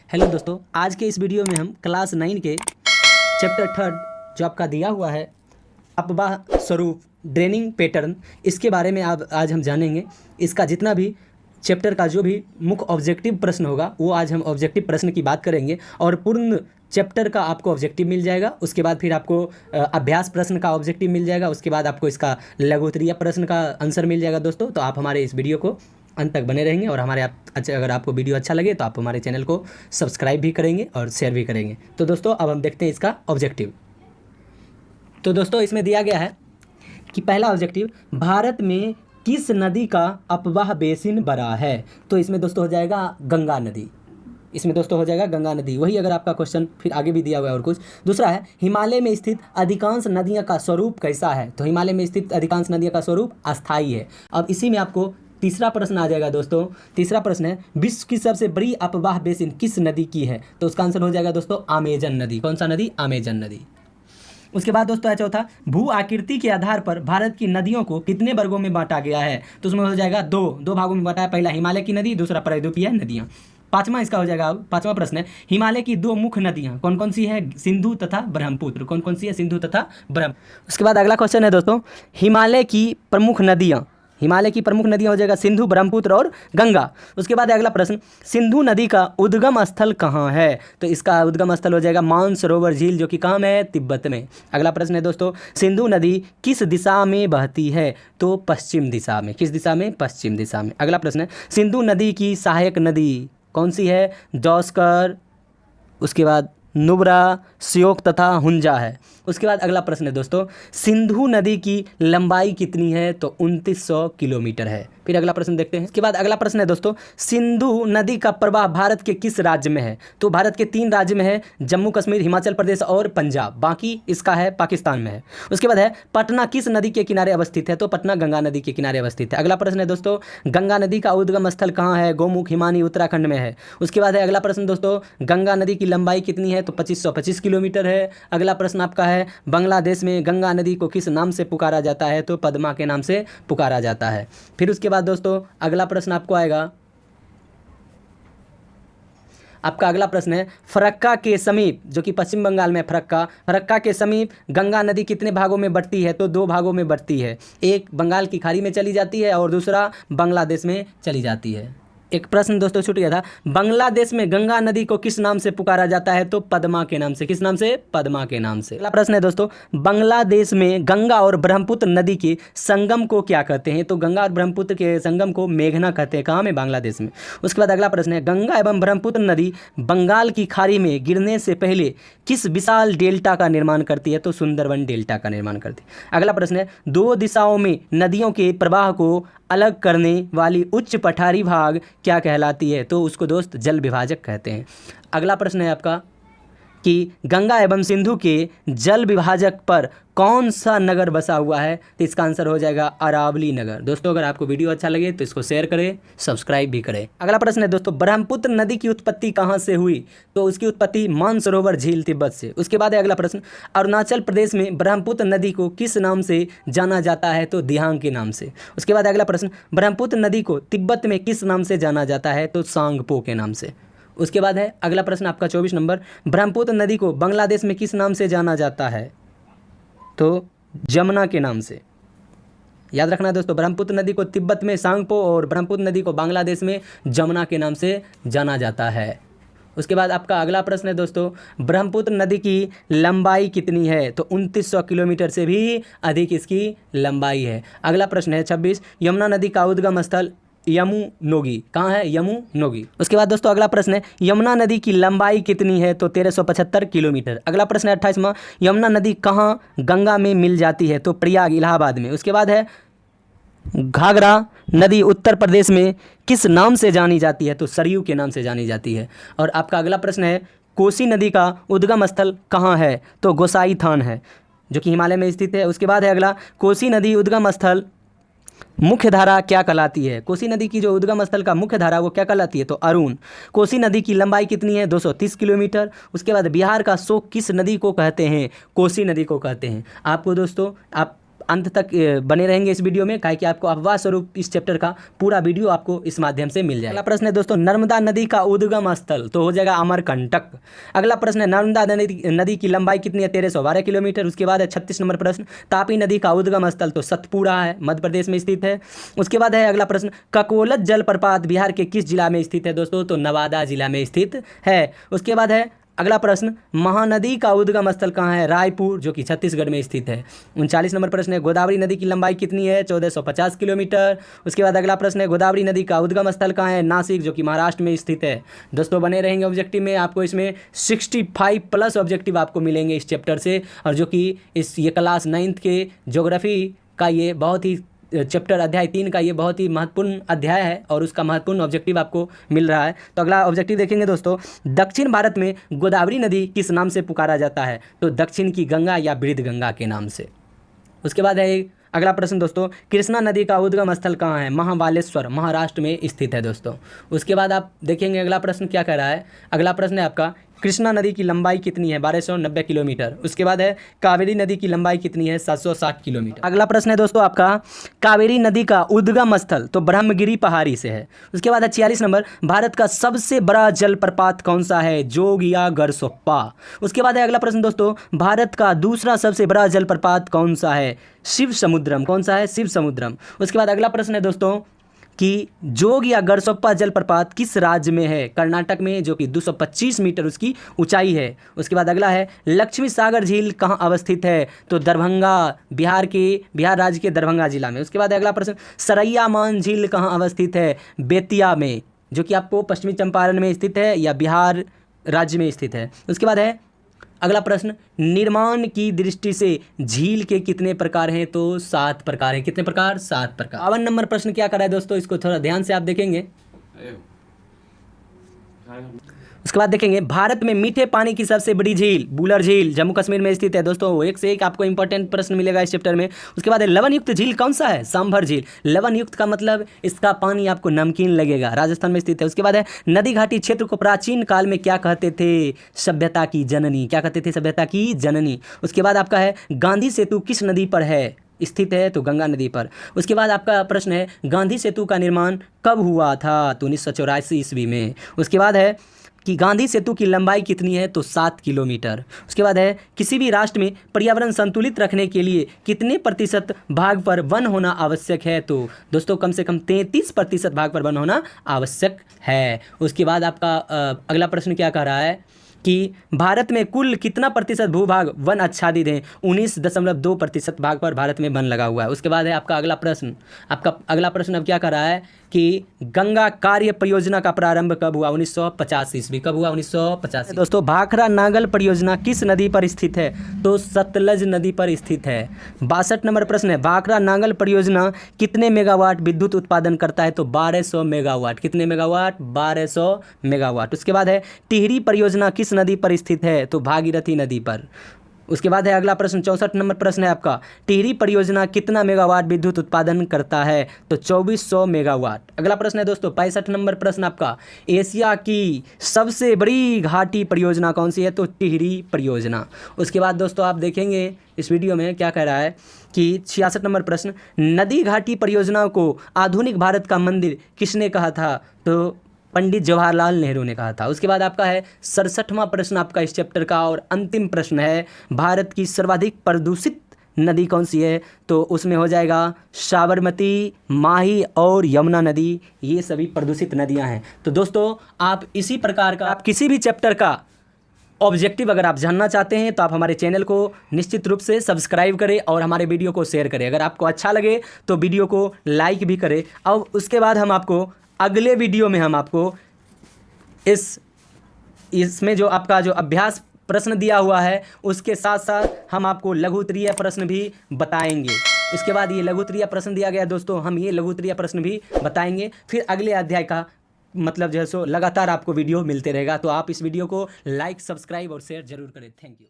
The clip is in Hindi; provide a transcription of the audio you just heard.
हेलो दोस्तों, आज के इस वीडियो में हम क्लास 9 के चैप्टर 3 जो आपका दिया हुआ है अपवाह स्वरूप ड्रेनिंग पैटर्न, इसके बारे में आज हम जानेंगे। इसका जितना भी चैप्टर का जो भी मुख्य ऑब्जेक्टिव प्रश्न होगा वो आज हम ऑब्जेक्टिव प्रश्न की बात करेंगे और पूर्ण चैप्टर का आपको ऑब्जेक्टिव मिल जाएगा। उसके बाद फिर आपको अभ्यास प्रश्न का ऑब्जेक्टिव मिल जाएगा। उसके बाद आपको इसका लघुत्तरीय प्रश्न का आंसर मिल जाएगा। दोस्तों, तो आप हमारे इस वीडियो को अंत तक बने रहेंगे और अगर आपको वीडियो अच्छा लगे तो आप हमारे चैनल को सब्सक्राइब भी करेंगे और शेयर भी करेंगे। तो दोस्तों, अब हम देखते हैं इसका ऑब्जेक्टिव। तो दोस्तों, इसमें दिया गया है कि पहला ऑब्जेक्टिव, भारत में किस नदी का अपवाह बेसिन बड़ा है। तो इसमें दोस्तों हो जाएगा गंगा नदी। वही अगर आपका क्वेश्चन फिर आगे भी दिया हुआ है और कुछ। दूसरा है, हिमालय में स्थित अधिकांश नदियों का स्वरूप कैसा है। तो हिमालय में स्थित अधिकांश नदियों का स्वरूप अस्थायी है। अब इसी में आपको तीसरा प्रश्न आ जाएगा। दोस्तों, तीसरा प्रश्न है, विश्व की सबसे बड़ी अपवाह बेसिन किस नदी की है। तो उसका आंसर हो जाएगा दोस्तों अमेजन नदी। कौन सा नदी? अमेजन नदी। उसके बाद दोस्तों है चौथा, भू आकृति के आधार पर भारत की नदियों को कितने वर्गों में बांटा गया है। तो उसमें हो जाएगा दो भागों में बांटा है। पहला हिमालय की नदी, दूसरा प्रायद्वीपीय नदियाँ। पांचवा इसका हो जाएगा। पांचवा प्रश्न है, हिमालय की दो मुख्य नदियाँ कौन कौन सी है। सिंधु तथा ब्रह्मपुत्र। कौन कौन सी है? सिंधु तथा ब्रह्मपुत्र। उसके बाद अगला क्वेश्चन है दोस्तों, हिमालय की प्रमुख नदियाँ हो जाएगा सिंधु, ब्रह्मपुत्र और गंगा। उसके बाद अगला प्रश्न, सिंधु नदी का उद्गम स्थल कहाँ है। तो इसका उद्गम स्थल हो जाएगा मानसरोवर झील, जो कि कहाँ में है? तिब्बत में। अगला प्रश्न है दोस्तों, सिंधु नदी किस दिशा में बहती है। तो पश्चिम दिशा में। किस दिशा में? पश्चिम दिशा में। अगला प्रश्न है, सिंधु नदी की सहायक नदी कौन सी है। जौस्कर, उसके बाद नुब्रा, श्योक तथा हुंजा है। उसके बाद अगला प्रश्न है दोस्तों, सिंधु नदी की लंबाई कितनी है। तो 2900 किलोमीटर है। फिर अगला प्रश्न देखते हैं। इसके बाद अगला प्रश्न है दोस्तों, सिंधु नदी का प्रवाह भारत के किस राज्य में है। तो भारत के 3 राज्य में है, जम्मू कश्मीर, हिमाचल प्रदेश और पंजाब। बाकी इसका है पाकिस्तान में है। उसके बाद है, पटना किस नदी के किनारे अवस्थित है। तो पटना गंगा नदी के किनारे अवस्थित है। अगला प्रश्न है दोस्तों, गंगा नदी का उद्गम स्थल कहाँ है। गोमुख हिमानी उत्तराखंड में है। उसके बाद है अगला प्रश्न दोस्तों, गंगा नदी की लंबाई कितनी है। तो 2525 किलोमीटर है। अगला प्रश्न आपका है, बांग्लादेश में गंगा नदी को किस नाम से पुकारा जाता है। तो पद्मा के नाम से पुकारा जाता है। फिर उसके बाद दोस्तों अगला प्रश्न आपको आएगा, आपका अगला प्रश्न है, फरक्का के समीप, जो कि पश्चिम बंगाल में फरक्का के समीप गंगा नदी कितने भागों में बंटती है। तो 2 भागों में बंटती है। एक बंगाल की खाड़ी में चली जाती है और दूसरा बांग्लादेश में चली जाती है। एक प्रश्न दोस्तों छूट गया था, बांग्लादेश में गंगा नदी को किस नाम से पुकारा जाता है। तो पद्मा के नाम से। किस नाम से? पद्मा के नाम से। अगला प्रश्न है दोस्तों, बांग्लादेश में गंगा और ब्रह्मपुत्र नदी के संगम को क्या कहते हैं। तो गंगा और ब्रह्मपुत्र के संगम को मेघना कहते हैं। कहाँ में? बांग्लादेश में। उसके बाद अगला प्रश्न है, गंगा एवं ब्रह्मपुत्र नदी बंगाल की खाड़ी में गिरने से पहले किस विशाल डेल्टा का निर्माण करती है। तो सुंदरवन डेल्टा का निर्माण करती है। अगला प्रश्न है, 2 दिशाओं में नदियों के प्रवाह को अलग करने वाली उच्च पठारी भाग क्या कहलाती है। तो उसको दोस्त जल विभाजक कहते हैं। अगला प्रश्न है आपका कि गंगा एवं सिंधु के जल विभाजक पर कौन सा नगर बसा हुआ है। तो इसका आंसर हो जाएगा अरावली नगर। दोस्तों, अगर आपको वीडियो अच्छा लगे तो इसको शेयर करें, सब्सक्राइब भी करें। अगला प्रश्न है दोस्तों, ब्रह्मपुत्र नदी की उत्पत्ति कहाँ से हुई। तो उसकी उत्पत्ति मानसरोवर झील, तिब्बत से। उसके बाद है अगला प्रश्न, अरुणाचल प्रदेश में ब्रह्मपुत्र नदी को किस नाम से जाना जाता है। तो दिहांग के नाम से। उसके बाद अगला प्रश्न, ब्रह्मपुत्र नदी को तिब्बत में किस नाम से जाना जाता है। तो सांगपो के नाम से। उसके बाद है अगला प्रश्न आपका 24 नंबर, ब्रह्मपुत्र नदी को बांग्लादेश में किस नाम से जाना जाता है। तो जमुना के नाम से। याद रखना दोस्तों, ब्रह्मपुत्र नदी को तिब्बत में सांगपो और ब्रह्मपुत्र नदी को बांग्लादेश में जमुना के नाम से जाना जाता है। उसके बाद आपका अगला प्रश्न है दोस्तों, ब्रह्मपुत्र नदी की लंबाई कितनी है। तो 2900 किलोमीटर से भी अधिक इसकी लंबाई है। अगला प्रश्न है 26, यमुना नदी का उद्गम स्थल यमुनोगी कहाँ है। यमुनोगी। उसके बाद दोस्तों अगला प्रश्न है, यमुना नदी की लंबाई कितनी है। तो 1375 किलोमीटर। अगला प्रश्न है 28वां, यमुना नदी कहाँ गंगा में मिल जाती है। तो प्रयाग, इलाहाबाद में। उसके बाद है, घाघरा नदी उत्तर प्रदेश में किस नाम से जानी जाती है। तो सरयू के नाम से जानी जाती है। और आपका अगला प्रश्न है, कोसी नदी का उद्गम स्थल कहाँ है। तो गोसाई थान है, जो कि हिमालय में स्थित है। उसके बाद है अगला, कोसी नदी उद्गम स्थल मुख्य धारा क्या कहलाती है। कोसी नदी की जो उद्गम स्थल का मुख्य धारा वो क्या कहलाती है। तो अरुण। कोसी नदी की लंबाई कितनी है। 230 किलोमीटर। उसके बाद बिहार का शोक किस नदी को कहते हैं। कोसी नदी को कहते हैं। आपको दोस्तों अंत तक बने रहेंगे इस वीडियो में, काहे कि आपको अफवाह स्वरूप इस चैप्टर का पूरा वीडियो आपको इस माध्यम से मिल जाएगा। अगला प्रश्न है दोस्तों, नर्मदा नदी का उद्गम स्थल, तो हो जाएगा अमरकंटक। अगला प्रश्न है, नर्मदा नदी की लंबाई कितनी है? 1312 किलोमीटर। उसके बाद है 36 नंबर प्रश्न, तापी नदी का उद्गम स्थल, तो सतपुड़ा है, मध्य प्रदेश में स्थित है। उसके बाद है अगला प्रश्न, ककोलत जलप्रपात बिहार के किस जिला में स्थित है? दोस्तों तो नवादा जिला में स्थित है। उसके बाद है अगला प्रश्न, महानदी का उद्गम स्थल कहाँ है? रायपुर, जो कि छत्तीसगढ़ में स्थित है। 39 नंबर प्रश्न है, गोदावरी नदी की लंबाई कितनी है? 1450 किलोमीटर। उसके बाद अगला प्रश्न है, गोदावरी नदी का उद्गम स्थल कहाँ है? नासिक, जो कि महाराष्ट्र में स्थित है। दोस्तों बने रहेंगे ऑब्जेक्टिव में, आपको इसमें 65 प्लस ऑब्जेक्टिव आपको मिलेंगे इस चैप्टर से, और जो कि ये क्लास 9th के ज्योग्राफी का ये बहुत ही चैप्टर अध्याय 3 का ये बहुत ही महत्वपूर्ण अध्याय है और उसका महत्वपूर्ण ऑब्जेक्टिव आपको मिल रहा है। तो अगला ऑब्जेक्टिव देखेंगे दोस्तों, दक्षिण भारत में गोदावरी नदी किस नाम से पुकारा जाता है? तो दक्षिण की गंगा या वृद्ध गंगा के नाम से। उसके बाद है अगला प्रश्न दोस्तों, कृष्णा नदी का उद्गम स्थल कहाँ है? महाबालेश्वर, महाराष्ट्र में स्थित है दोस्तों। उसके बाद आप देखेंगे अगला प्रश्न क्या कह रहा है। अगला प्रश्न है आपका, कृष्णा नदी की लंबाई कितनी है? 1290 किलोमीटर। उसके बाद है कावेरी नदी की लंबाई कितनी है? 760 किलोमीटर। अगला प्रश्न है दोस्तों आपका, कावेरी नदी का उद्गम स्थल, तो ब्रह्मगिरी पहाड़ी से है। उसके बाद है 46 नंबर, भारत का सबसे बड़ा जलप्रपात कौन सा है? जोग या गरसोप्पा। उसके बाद है अगला प्रश्न दोस्तों, भारत का दूसरा सबसे बड़ा जलप्रपात कौन सा है? शिव समुद्रम। कौन सा है? शिव समुद्रम। उसके बाद अगला प्रश्न है दोस्तों कि जोग या गरसोप्पा जलप्रपात किस राज्य में है? कर्नाटक में, जो कि 225 मीटर उसकी ऊंचाई है। उसके बाद अगला है, लक्ष्मी सागर झील कहाँ अवस्थित है? तो दरभंगा, बिहार राज्य के दरभंगा जिला में। उसके बाद अगला प्रश्न, सरैया मान झील कहाँ अवस्थित है? बेतिया में, जो कि आपको पश्चिमी चंपारण में स्थित है या बिहार राज्य में स्थित है। उसके बाद है अगला प्रश्न, निर्माण की दृष्टि से झील के कितने प्रकार हैं? तो 7 प्रकार हैं। कितने प्रकार? 7 प्रकार। 52 नंबर प्रश्न क्या कर रहा है दोस्तों, इसको थोड़ा ध्यान से आप देखेंगे। उसके बाद देखेंगे, भारत में मीठे पानी की सबसे बड़ी झील बुलर झील जम्मू कश्मीर में स्थित है। दोस्तों एक से एक आपको इंपॉर्टेंट प्रश्न मिलेगा इस चैप्टर में। उसके बाद लवण युक्त झील कौन सा है? सांभर झील। लवण युक्त का मतलब इसका पानी आपको नमकीन लगेगा, राजस्थान में स्थित है। उसके बाद है, नदी घाटी क्षेत्र को प्राचीन काल में क्या कहते थे? सभ्यता की जननी। क्या कहते थे? सभ्यता की जननी। उसके बाद आपका है, गांधी सेतु किस नदी पर है स्थित है? तो गंगा नदी पर। उसके बाद आपका प्रश्न है, गांधी सेतु का निर्माण कब हुआ था? तो 1984 ईस्वी में। उसके बाद है कि गांधी सेतु की लंबाई कितनी है? तो 7 किलोमीटर। उसके बाद है, किसी भी राष्ट्र में पर्यावरण संतुलित रखने के लिए कितने प्रतिशत भाग पर वन होना आवश्यक है? तो दोस्तों कम से कम 33% भाग पर वन होना आवश्यक है। उसके बाद आपका अगला प्रश्न क्या कह रहा है कि भारत में कुल कितना प्रतिशत भूभाग वन आच्छादित है? 19.2% भाग पर भारत में वन लगा हुआ है। उसके बाद है आपका अगला प्रश्न, अब क्या कर रहा है कि गंगा कार्य परियोजना का प्रारंभ कब हुआ? 1950 ईस्वी। कब हुआ? 1950। दोस्तों भाखड़ा नागल परियोजना किस नदी पर स्थित है? तो सतलज नदी पर स्थित है। 62 नंबर प्रश्न है, भाखड़ा नागल परियोजना कितने मेगावाट विद्युत उत्पादन करता है? तो 1200 मेगावाट। कितने मेगावाट? 1200 मेगावाट। उसके बाद है, टिहरी परियोजना किस नदी पर स्थित है? तो भागीरथी नदी पर। उसके बाद है अगला प्रश्न, 64 नंबर प्रश्न है आपका, टिहरी परियोजना कितना मेगावाट विद्युत उत्पादन करता है? तो 2400 मेगावाट। अगला प्रश्न है दोस्तों 65 नंबर प्रश्न आपका, एशिया की सबसे बड़ी घाटी परियोजना कौन सी है? तो टिहरी परियोजना। उसके बाद दोस्तों आप देखेंगे इस वीडियो में क्या कह रहा है कि 66 नंबर प्रश्न, नदी घाटी परियोजना को आधुनिक भारत का मंदिर किसने कहा था? तो पंडित जवाहरलाल नेहरू ने कहा था। उसके बाद आपका है 67वां प्रश्न आपका इस चैप्टर का और अंतिम प्रश्न है, भारत की सर्वाधिक प्रदूषित नदी कौन सी है? तो उसमें हो जाएगा साबरमती, माही और यमुना नदी, ये सभी प्रदूषित नदियां हैं। तो दोस्तों आप इसी प्रकार का आप किसी भी चैप्टर का ऑब्जेक्टिव अगर आप जानना चाहते हैं तो आप हमारे चैनल को निश्चित रूप से सब्सक्राइब करें और हमारे वीडियो को शेयर करें। अगर आपको अच्छा लगे तो वीडियो को लाइक भी करें। और उसके बाद हम आपको अगले वीडियो में हम आपको इसमें जो आपका जो अभ्यास प्रश्न दिया हुआ है उसके साथ साथ हम आपको लघुत्तरीय प्रश्न भी बताएंगे। इसके बाद ये लघुत्तरीय प्रश्न दिया गया दोस्तों, हम ये लघुत्तरीय प्रश्न भी बताएंगे। फिर अगले अध्याय का मतलब जो है सो लगातार आपको वीडियो मिलते रहेगा। तो आप इस वीडियो को लाइक, सब्सक्राइब और शेयर जरूर करें। Thank you.